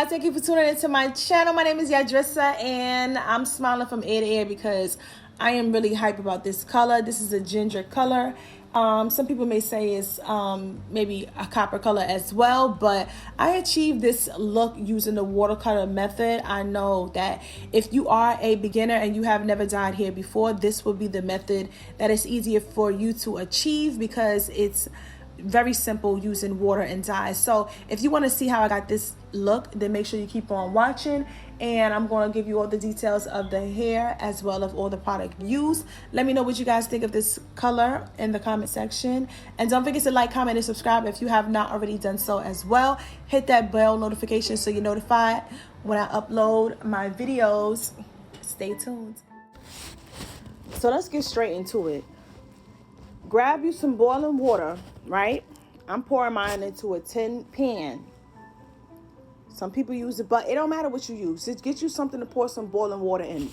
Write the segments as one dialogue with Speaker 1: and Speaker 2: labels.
Speaker 1: guys, thank you for tuning into my channel. My name is Yadrissa and I'm smiling from ear to ear because I am really hype about this color. This is a ginger color. Some people may say it's maybe a copper color as well, but I achieved this look using the watercolor method. I know that if you are a beginner and you have never dyed hair before, this will be the method that is easier for you to achieve because it's very simple using water and dye. So if you want to see how I got this look, then make sure you keep on watching, and I'm going to give you all the details of the hair as well as all the product used. Let me know what you guys think of this color in the comment section, and don't forget to like, comment, and subscribe if you have not already done so as well. Hit that bell notification so you're notified when I upload my videos. Stay tuned. So let's get straight into it. Grab you some boiling water, right? I'm pouring mine into a tin pan. Some people use it, but it don't matter what you use. Just get you something to pour some boiling water in.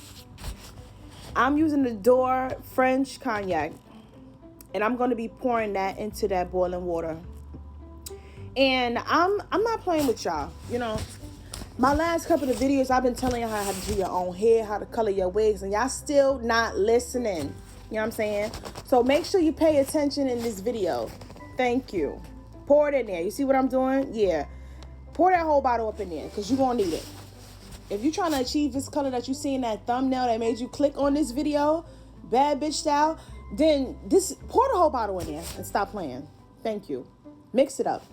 Speaker 1: I'm using the Door French cognac, and I'm going to be pouring that into that boiling water. And I'm not playing with y'all. You know, my last couple of videos, I've been telling y'all how to do your own hair, how to color your wigs, and y'all still not listening. You know what I'm saying? So make sure you pay attention in this video. Thank you. Pour it in there. You see what I'm doing? Yeah. Pour that whole bottle up in there because you're going to need it. If you're trying to achieve this color that you see in that thumbnail that made you click on this video, bad bitch style, then pour the whole bottle in there and stop playing. Thank you. Mix it up.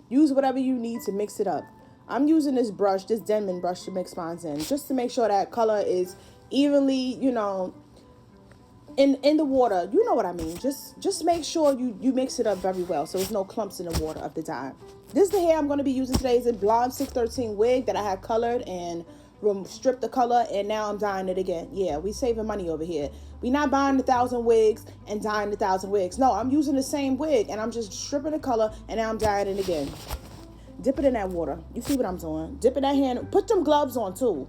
Speaker 1: Use whatever you need to mix it up. I'm using this brush, this Denman brush, to mix mine in just to make sure that color is evenly, you know, in the water. You know what I mean. Just make sure you mix it up very well so there's no clumps in the water of the dye. This is the hair I'm going to be using today. Is a blonde 613 wig that I had colored and stripped the color, and now I'm dyeing it again. Yeah, we saving money over here. We not buying 1,000 wigs and dyeing 1,000 wigs. No, I'm using the same wig and I'm just stripping the color, and now I'm dyeing it again. Dip it in that water. You see what I'm doing? Dip in that hand. Put them gloves on too.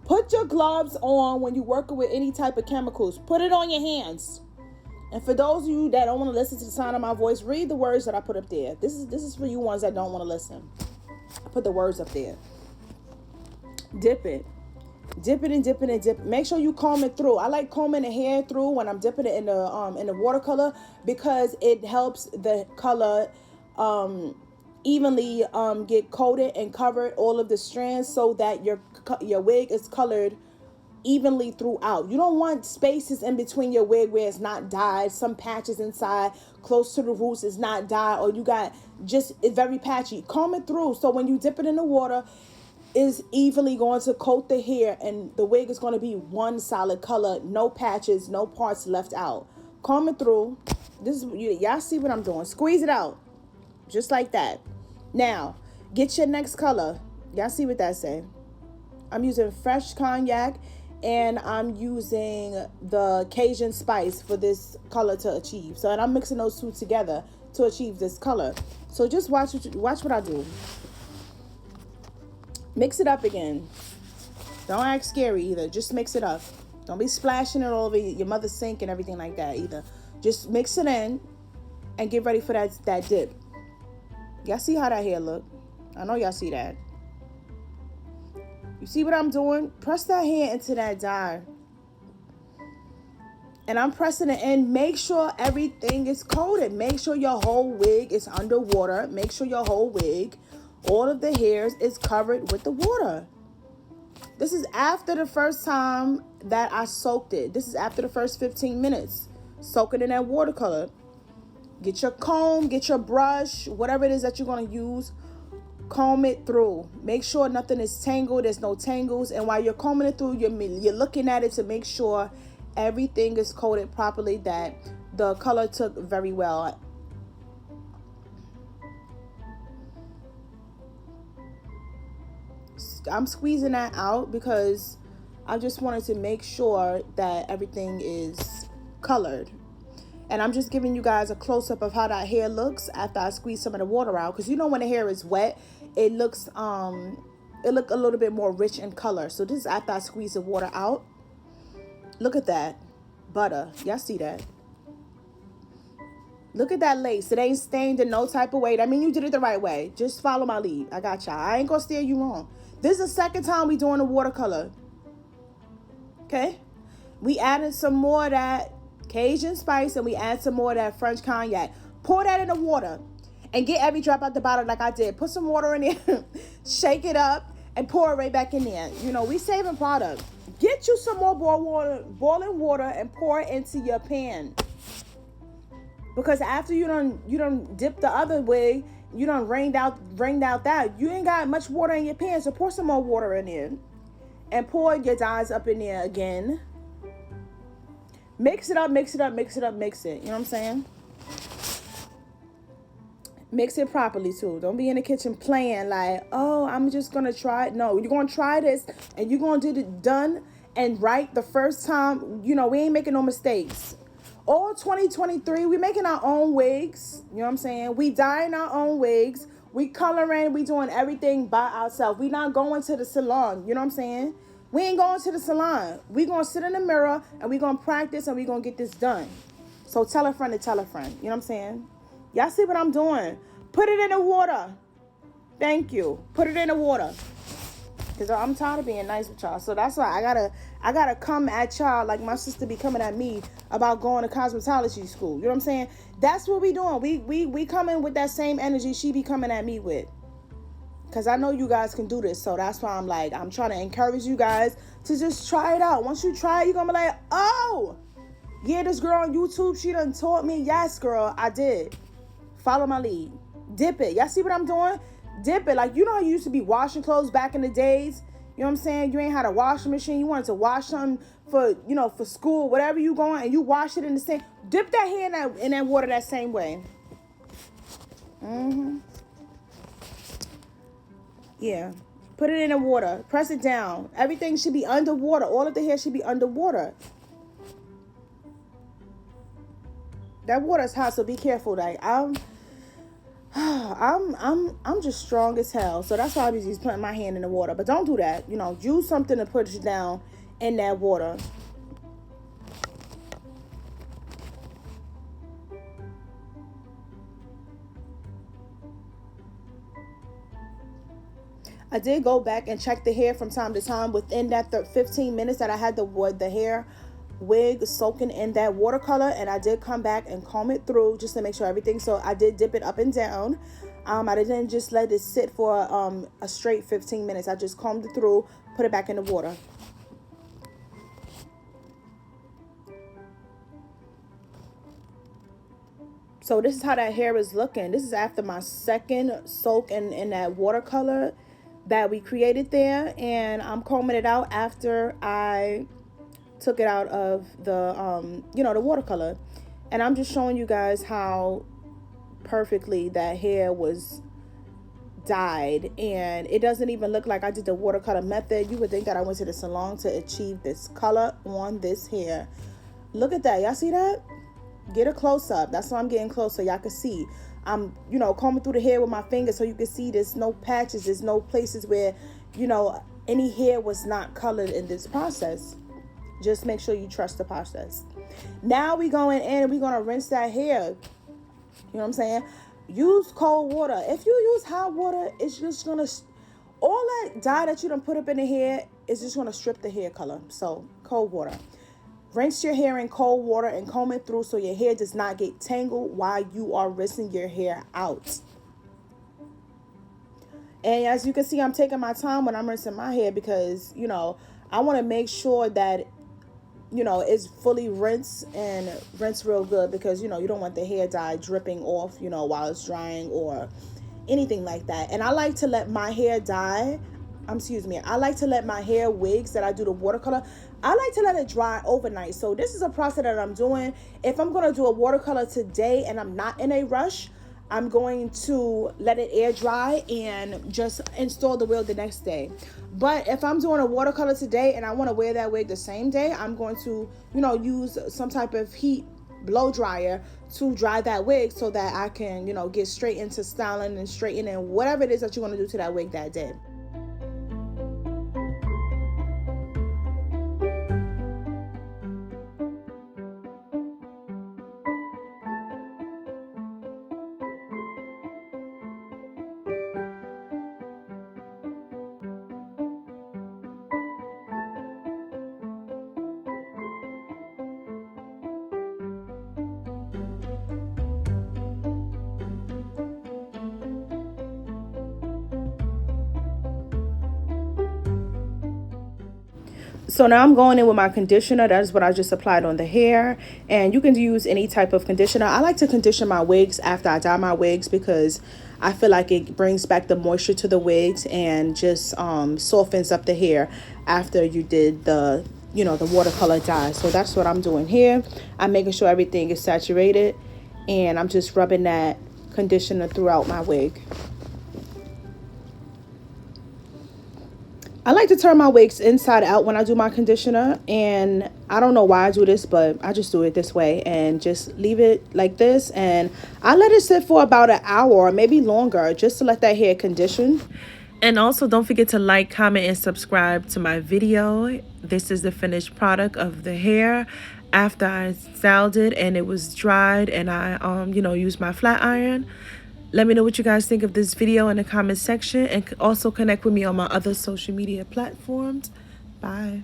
Speaker 1: Put your gloves on when you're working with any type of chemicals. Put it on your hands. And for those of you that don't want to listen to the sound of my voice, read the words that I put up there. This is for you ones that don't want to listen. I put the words up there. Dip it. Dip it and dip it and dip it. Make sure you comb it through. I like combing the hair through when I'm dipping it in the watercolor because it helps the color evenly get coated and covered all of the strands so that your wig is colored evenly throughout. You don't want spaces in between your wig where it's not dyed, some patches inside close to the roots is not dyed, or you got just it's very patchy. Comb it through so when you dip it in the water, is evenly going to coat the hair and the wig is going to be one solid color, no patches, no parts left out. Comb it through. This is y'all see what I'm doing. Squeeze it out just like that. Now get your next color. Y'all see what that say? I'm using fresh cognac and I'm using the Cajun spice for this color to achieve. So, and I'm mixing those two together to achieve this color. So just watch what I do. Mix it up again. Don't act scary either. Just mix it up. Don't be splashing it all over your mother's sink and everything like that either. Just mix it in and get ready for that dip. Y'all see how that hair look? I know y'all see that. You see what I'm doing? Press that hair into that dye. And I'm pressing it in. Make sure everything is coated. Make sure your whole wig is underwater. Make sure your whole wig, all of the hairs, is covered with the water. This is after the first time that I soaked it. This is after the first 15 minutes. Soak it in that watercolor. Get your comb, get your brush, whatever it is that you're going to use. Comb it through. Make sure nothing is tangled. There's no tangles. And while you're combing it through, you're looking at it to make sure everything is coated properly, that the color took very well. I'm squeezing that out because I just wanted to make sure that everything is colored. And I'm just giving you guys a close-up of how that hair looks after I squeeze some of the water out. Because you know when the hair is wet, it looks a little bit more rich in color. So this is after I squeeze the water out. Look at that. Butter. Y'all see that? Look at that lace. It ain't stained in no type of way. I mean, you did it the right way. Just follow my lead. I got y'all. I ain't gonna steer you wrong. This is the second time we doing the watercolor. Okay? We added some more of that Cajun spice and we add some more of that French cognac. Pour that in the water and get every drop out the bottle like I did. Put some water in there, shake it up, and pour it right back in there. You know, we saving product. Get you some more boiling water and pour it into your pan. Because after you done dip the other way, you done rained out that, you ain't got much water in your pan, so pour some more water in there. And pour your dyes up in there again. Mix it up, mix it up, mix it up, mix it. You know what I'm saying? Mix it properly too. Don't be in the kitchen playing like, oh, I'm just gonna try it. No, you're gonna try this and you're gonna get it done and right the first time. You know, we ain't making no mistakes. All 2023, we making our own wigs. You know what I'm saying? We dyeing our own wigs. We coloring. We doing everything by ourselves. We not going to the salon. You know what I'm saying? We ain't going to the salon. We gonna sit in the mirror and we gonna practice and we gonna get this done. So tell a friend to tell a friend. You know what I'm saying? Y'all see what I'm doing? Put it in the water. Thank you. Put it in the water. Because I'm tired of being nice with y'all. So that's why I gotta come at y'all like my sister be coming at me about going to cosmetology school. You know what I'm saying? That's what we doing. We coming with that same energy she be coming at me with. Because I know you guys can do this. So that's why I'm trying to encourage you guys to just try it out. Once you try it, you're going to be like, oh, yeah, this girl on YouTube, she done taught me. Yes, girl, I did. Follow my lead. Dip it. Y'all see what I'm doing? Dip it. Like, you know how you used to be washing clothes back in the days? You know what I'm saying? You ain't had a washing machine. You wanted to wash something for school, whatever you going, and you wash it in the same. Dip that hair in that water that same way. Yeah. Put it in the water. Press it down. Everything should be underwater. All of the hair should be underwater. That water is hot, so be careful. Like I'm just strong as hell. So that's why I be just putting my hand in the water. But don't do that. You know, use something to put you down in that water. I did go back and check the hair from time to time within that 15 minutes that I had the hair wig soaking in that watercolor, and I did come back and comb it through just to make sure everything. So I did dip it up and down. I didn't just let it sit for a straight 15 minutes. I just combed it through, put it back in the water. So this is how that hair is looking. This is after my second soak in that watercolor that we created there, and I'm combing it out after I took it out of the the watercolor. And I'm just showing you guys how perfectly that hair was dyed, and it doesn't even look like I did the watercolor method. You would think that I went to the salon to achieve this color on this hair. Look at that. Y'all see that? Get a close up. That's why I'm getting close so y'all can see. I'm combing through the hair with my fingers so you can see there's no patches, there's no places where any hair was not colored in this process. Just make sure you trust the process. Now we going in and we're going to rinse that hair. You know what I'm saying? Use cold water. If you use hot water, it's just going to, all that dye that you done put up in the hair is just going to strip the hair color. So cold water. Rinse your hair in cold water and comb it through so your hair does not get tangled while you are rinsing your hair out. And as you can see, I'm taking my time when I'm rinsing my hair because, I want to make sure that, it's fully rinsed and rinse real good because, you don't want the hair dye dripping off, while it's drying or anything like that. And I like to let my hair I like to let my hair wigs that I do the watercolor, I like to let it dry overnight. So this is a process that I'm doing. If I'm going to do a watercolor today and I'm not in a rush, I'm going to let it air dry and just install the wig the next day. But if I'm doing a watercolor today and I want to wear that wig the same day, I'm going to, use some type of heat blow dryer to dry that wig so that I can, get straight into styling and straightening whatever it is that you want to do to that wig that day. So now I'm going in with my conditioner. That is what I just applied on the hair. And you can use any type of conditioner. I like to condition my wigs after I dye my wigs because I feel like it brings back the moisture to the wigs and just softens up the hair after you did the, you know, the watercolor dye. So that's what I'm doing here. I'm making sure everything is saturated, and I'm just rubbing that conditioner throughout my wig. I like to turn my wigs inside out when I do my conditioner, and I don't know why I do this, but I just do it this way and just leave it like this, and I let it sit for about an hour or maybe longer just to let that hair condition. And also don't forget to like, comment, and subscribe to my video. This is the finished product of the hair after I styled it and it was dried, and I you know, used my flat iron. Let me know what you guys think of this video in the comment section, and also connect with me on my other social media platforms. Bye.